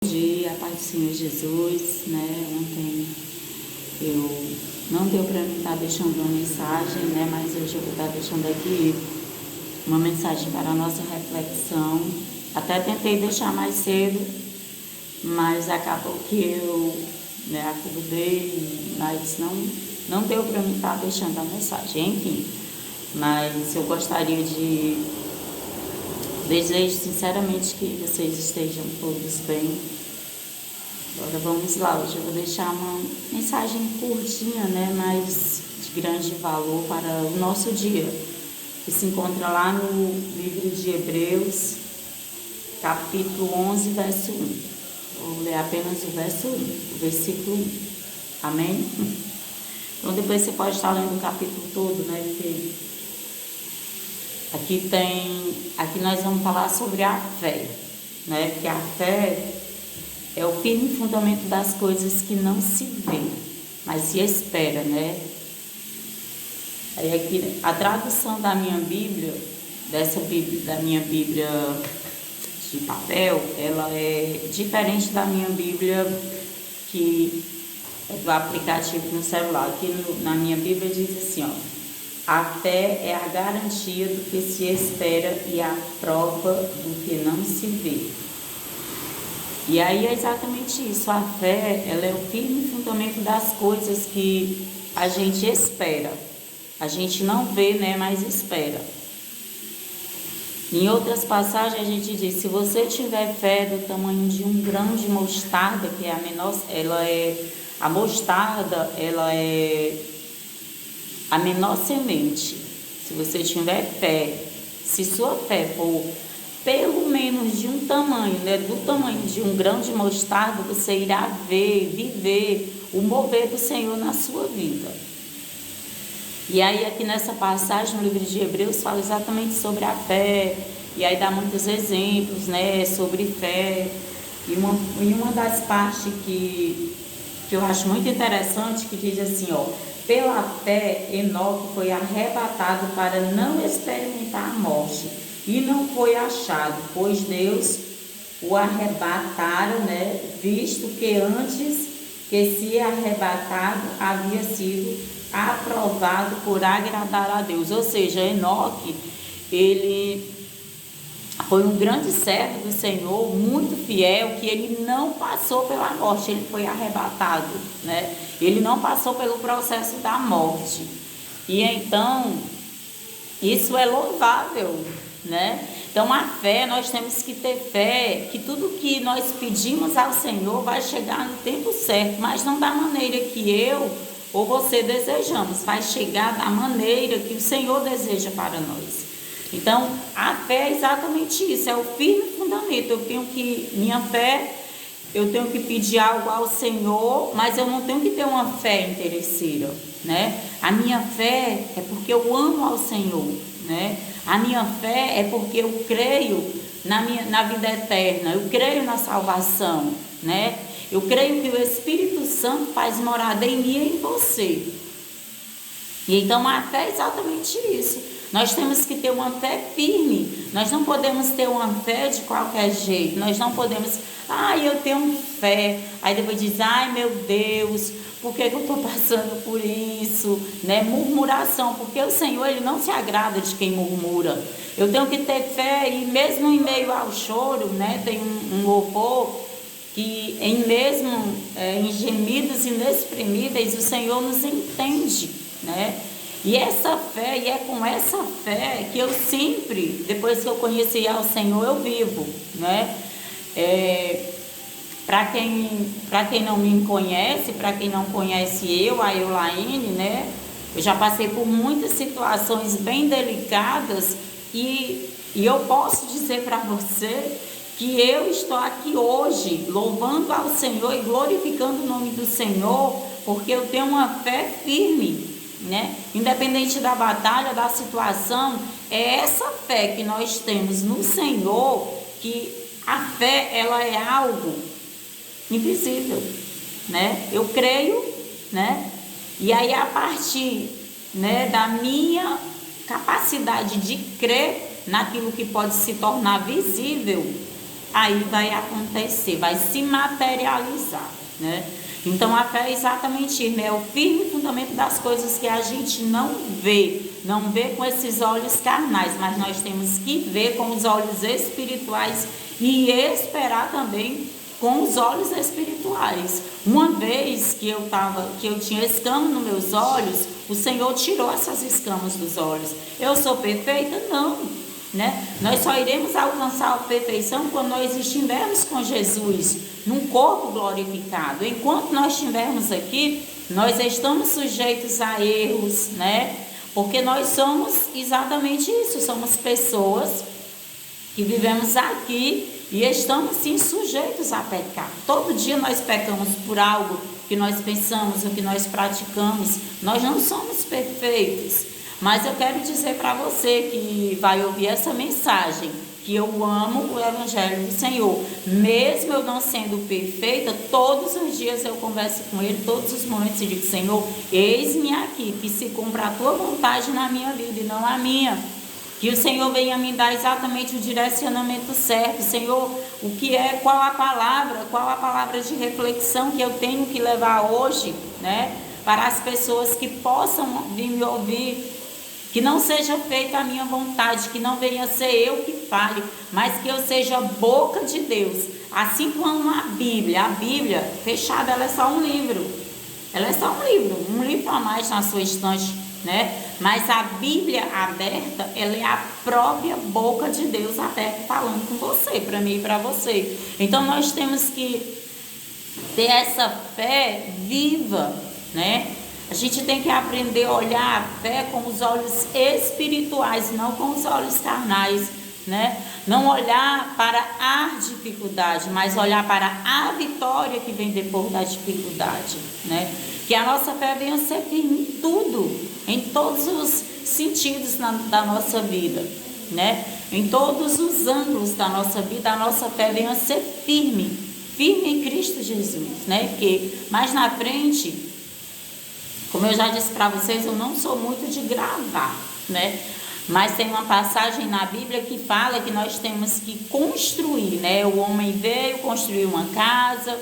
Dia, a paz do Senhor Jesus, né? Ontem não deu para mim estar deixando uma mensagem, né? Mas hoje eu vou estar deixando aqui uma mensagem para a nossa reflexão. Até tentei deixar mais cedo, mas acabou que eu acordei, mas não deu para mim estar deixando a mensagem, enfim. Mas eu gostaria de desejo sinceramente que vocês estejam todos bem. Agora vamos lá, hoje eu vou deixar uma mensagem curtinha, né, mas de grande valor para o nosso dia, que se encontra lá no livro de Hebreus, capítulo 11, verso 1. Vou ler apenas o verso 1, o versículo 1. Amém? Então depois você pode estar lendo o capítulo todo, né, porque aqui nós vamos falar sobre a fé, né? Que a fé é o firme fundamento das coisas que não se vê, mas se espera, né? Aí aqui a tradução da minha Bíblia, da minha Bíblia de papel, ela é diferente da minha Bíblia que é do aplicativo no celular. Aqui na minha Bíblia diz assim, ó: a fé é a garantia do que se espera e a prova do que não se vê. E aí é exatamente isso, a fé, ela é o firme fundamento das coisas que a gente espera. A gente não vê, né, mas espera. Em outras passagens a gente diz: se você tiver fé do tamanho de um grão de mostarda, que é a menor, a mostarda, ela é a menor semente. Se você tiver fé, se sua fé for pelo menos de um tamanho, né, do tamanho de um grão de mostarda, você irá viver o mover do Senhor na sua vida. E aí aqui nessa passagem, no livro de Hebreus, fala exatamente sobre a fé, e aí dá muitos exemplos, né, sobre fé. E uma das partes que eu acho muito interessante, que diz assim, ó: pela fé, Enoque foi arrebatado para não experimentar a morte, e não foi achado, pois Deus o arrebatara, né, visto que antes que se arrebatado havia sido aprovado por agradar a Deus. Ou seja, Enoque, ele foi um grande servo do Senhor, muito fiel, que ele não passou pela morte, ele foi arrebatado, né? Ele não passou pelo processo da morte. E então, isso é louvável, né? Então a fé, nós temos que ter fé que tudo que nós pedimos ao Senhor vai chegar no tempo certo, mas não da maneira que eu ou você desejamos, vai chegar da maneira que o Senhor deseja para nós. Então a fé é exatamente isso, é o firme fundamento. Minha fé, eu tenho que pedir algo ao Senhor, mas eu não tenho que ter uma fé interesseira, né? A minha fé é porque eu amo ao Senhor, né? A minha fé é porque eu creio na vida eterna, eu creio na salvação, né? Eu creio que o Espírito Santo faz morada em mim e em você. E então a fé é exatamente isso. Nós temos que ter uma fé firme. Nós não podemos ter uma fé de qualquer jeito. Nós não podemos, eu tenho fé. Aí depois diz, ai meu Deus, por que eu estou passando por isso? Né? Murmuração, porque o Senhor, ele não se agrada de quem murmura. Eu tenho que ter fé, e mesmo em meio ao choro, né, tem um louvor que em gemidos inexprimíveis o Senhor nos entende, né? E essa fé, e é com essa fé que eu sempre, depois que eu conheci ao Senhor, eu vivo, né? Para quem não me conhece, para quem não conhece a Eulaine, né? Eu já passei por muitas situações bem delicadas, e eu posso dizer para você que eu estou aqui hoje louvando ao Senhor e glorificando o nome do Senhor, porque eu tenho uma fé firme, né? Independente da batalha, da situação, é essa fé que nós temos no Senhor, que a fé, ela é algo invisível, né? Eu creio, né? E aí a partir, né, da minha capacidade de crer naquilo que pode se tornar visível, aí vai acontecer, vai se materializar, né? Então a fé é exatamente isso, é o firme fundamento das coisas que a gente não vê com esses olhos carnais, mas nós temos que ver com os olhos espirituais e esperar também com os olhos espirituais. Uma vez que eu tinha escamas nos meus olhos, o Senhor tirou essas escamas dos olhos. Eu sou perfeita? Não, né? Nós só iremos alcançar a perfeição quando nós estivermos com Jesus, num corpo glorificado. Enquanto nós estivermos aqui, nós estamos sujeitos a erros, né? Porque nós somos exatamente isso, somos pessoas que vivemos aqui e estamos sim sujeitos a pecar. Todo dia nós pecamos por algo que nós pensamos, o que nós praticamos. Nós não somos perfeitos. Mas eu quero dizer para você que vai ouvir essa mensagem, que eu amo o Evangelho do Senhor. Mesmo eu não sendo perfeita, todos os dias eu converso com Ele, todos os momentos eu digo: Senhor, eis-me aqui, que se cumpra a Tua vontade na minha vida e não a minha. Que o Senhor venha me dar exatamente o direcionamento certo. Senhor, qual a palavra de reflexão que eu tenho que levar hoje, né? Para as pessoas que possam vir me ouvir. Que não seja feita a minha vontade, que não venha ser eu que fale, mas que eu seja a boca de Deus. Assim como a Bíblia fechada, ela é só um livro. Ela é só um livro a mais na sua estante, né? Mas a Bíblia aberta, ela é a própria boca de Deus aberta falando com você, para mim e para você. Então nós temos que ter essa fé viva, né? A gente tem que aprender a olhar a fé com os olhos espirituais, não com os olhos carnais, né? Não olhar para a dificuldade, mas olhar para a vitória que vem depois da dificuldade, né? Que a nossa fé venha ser firme em tudo, em todos os sentidos da nossa vida, né? Em todos os ângulos da nossa vida, a nossa fé venha ser firme em Cristo Jesus, né? Porque mais na frente, como eu já disse para vocês, eu não sou muito de gravar, né? Mas tem uma passagem na Bíblia que fala que nós temos que construir, né? O homem veio construir uma casa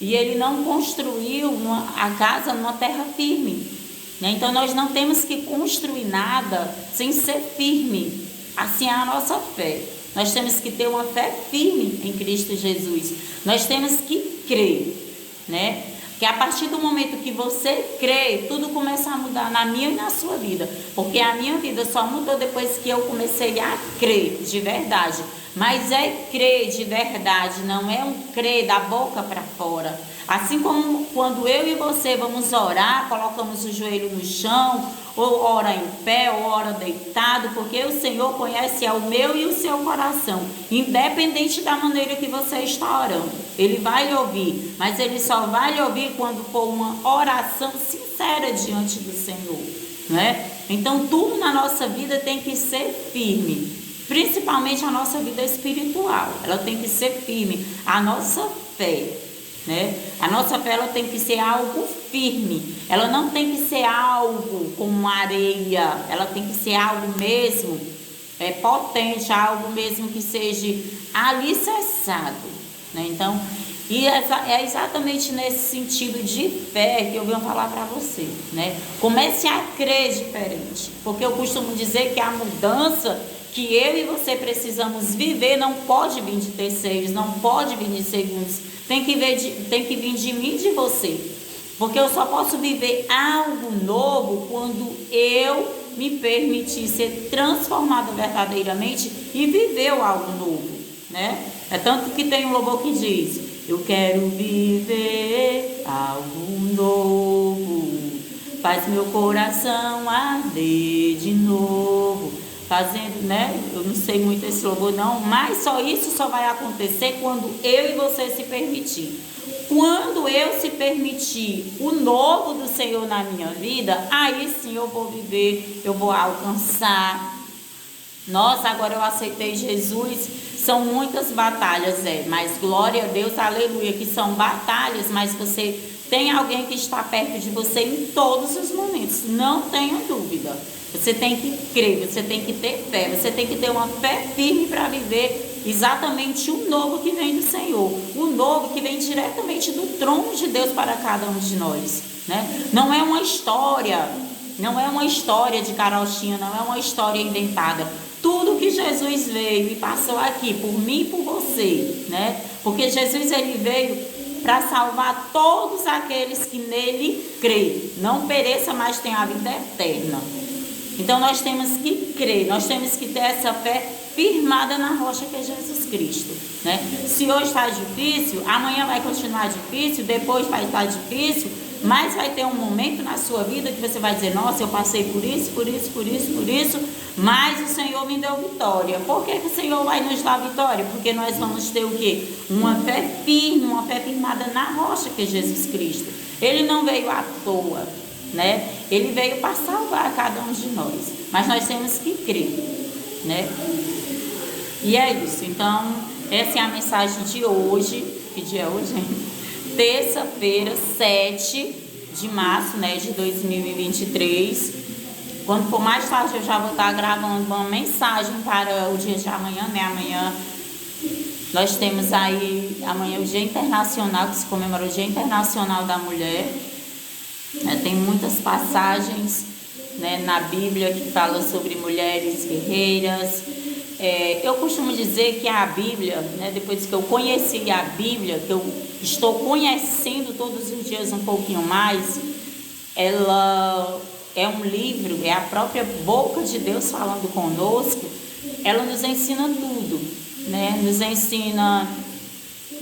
e ele não construiu a casa numa terra firme, né? Então nós não temos que construir nada sem ser firme. Assim é a nossa fé. Nós temos que ter uma fé firme em Cristo Jesus. Nós temos que crer, né? Que a partir do momento que você crê, tudo começa a mudar na minha e na sua vida. Porque a minha vida só mudou depois que eu comecei a crer de verdade. Mas é crer de verdade, não é um crer da boca para fora. Assim como quando eu e você vamos orar, colocamos o joelho no chão, ou ora em pé, ou ora deitado, porque o Senhor conhece o meu e o seu coração, independente da maneira que você está orando. Ele vai lhe ouvir, mas Ele só vai lhe ouvir quando for uma oração sincera diante do Senhor, né? Então tudo na nossa vida tem que ser firme, principalmente a nossa vida espiritual. Ela tem que ser firme, a nossa fé, né? A nossa fé, ela tem que ser algo firme, ela não tem que ser algo como areia, ela tem que ser algo mesmo potente, algo mesmo que seja alicerçado, né? Então, e é exatamente nesse sentido de fé que eu venho falar para você, né? Comece a crer diferente, porque eu costumo dizer que a mudança que eu e você precisamos viver não pode vir de terceiros, não pode vir de segundos, tem que vir de mim e de você, porque eu só posso viver algo novo quando eu me permitir ser transformado verdadeiramente e viver algo novo, né? É tanto que tem um louvor que diz: eu quero viver algo novo, faz meu coração arder de novo. Fazendo, né? Eu não sei muito esse louvor não, mas só isso só vai acontecer quando eu e você se permitir. Quando eu se permitir o novo do Senhor na minha vida, aí sim eu vou viver, eu vou alcançar. Nossa, agora eu aceitei Jesus. São muitas batalhas, mas glória a Deus, aleluia, que são batalhas, mas você tem alguém que está perto de você em todos os momentos, não tenha dúvida. Você tem que crer, você tem que ter fé, você tem que ter uma fé firme para viver exatamente o novo que vem do Senhor, o novo que vem diretamente do trono de Deus para cada um de nós, né? Não é uma história, não é uma história de carochinha, não é uma história inventada. Tudo que Jesus veio e passou aqui por mim e por você, né? Porque Jesus, ele veio para salvar todos aqueles que nele creem, não pereça, mas tenha a vida eterna. Então nós temos que crer, nós temos que ter essa fé firmada na rocha que é Jesus Cristo, né? Se hoje está difícil, amanhã vai continuar difícil, depois vai estar difícil, mas vai ter um momento na sua vida que você vai dizer: nossa, eu passei por isso, por isso, por isso, por isso, mas o Senhor me deu vitória. Por que o Senhor vai nos dar vitória? Porque nós vamos ter o quê? Uma fé firme, uma fé firmada na rocha que é Jesus Cristo. Ele não veio à toa, né? Ele veio para salvar cada um de nós, mas nós temos que crer, né? E é isso. Então, essa é a mensagem de hoje. Que dia é hoje, hein? Terça-feira, 7 de março, né, de 2023. Quando for mais tarde, eu já vou estar gravando uma mensagem para o dia de amanhã, né? Amanhã nós temos aí, amanhã o Dia Internacional, que se comemora o Dia Internacional da Mulher. Tem muitas passagens, né, na Bíblia que falam sobre mulheres guerreiras. Eu costumo dizer que a Bíblia, né, depois que eu conheci a Bíblia, que eu estou conhecendo todos os dias um pouquinho mais, ela é um livro, é a própria boca de Deus falando conosco. Ela nos ensina tudo, né? Nos ensina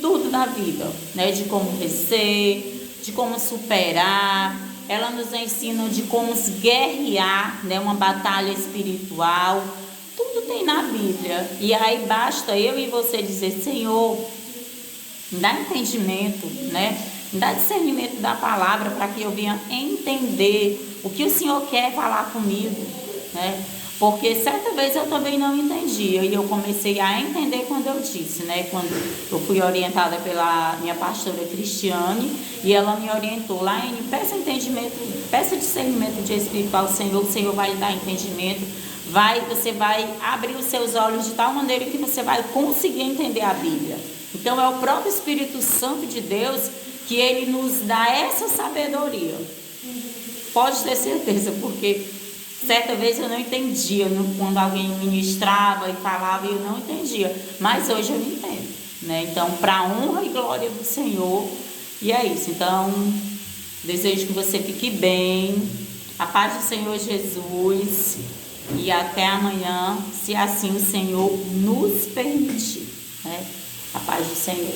tudo da vida, né? De como vencer, de como superar. Ela nos ensina de como guerrear, né? Uma batalha espiritual. Tudo tem na Bíblia. E aí basta eu e você dizer: Senhor, me dá entendimento, né? Me dá discernimento da palavra para que eu venha entender o que o Senhor quer falar comigo, né? Porque certa vez eu também não entendia e eu comecei a entender quando eu disse, né? Quando eu fui orientada pela minha pastora Cristiane e ela me orientou: lá em peça entendimento, peça discernimento de Espírito ao Senhor, o Senhor vai lhe dar entendimento. Você vai abrir os seus olhos de tal maneira que você vai conseguir entender a Bíblia. Então é o próprio Espírito Santo de Deus que ele nos dá essa sabedoria. Pode ter certeza, porque certa vez eu não entendia, quando alguém ministrava e falava, eu não entendia, mas hoje eu entendo, né? Então, para a honra e glória do Senhor, e é isso. Então, desejo que você fique bem, a paz do Senhor Jesus. E até amanhã, se assim o Senhor nos permitir, né? A paz do Senhor.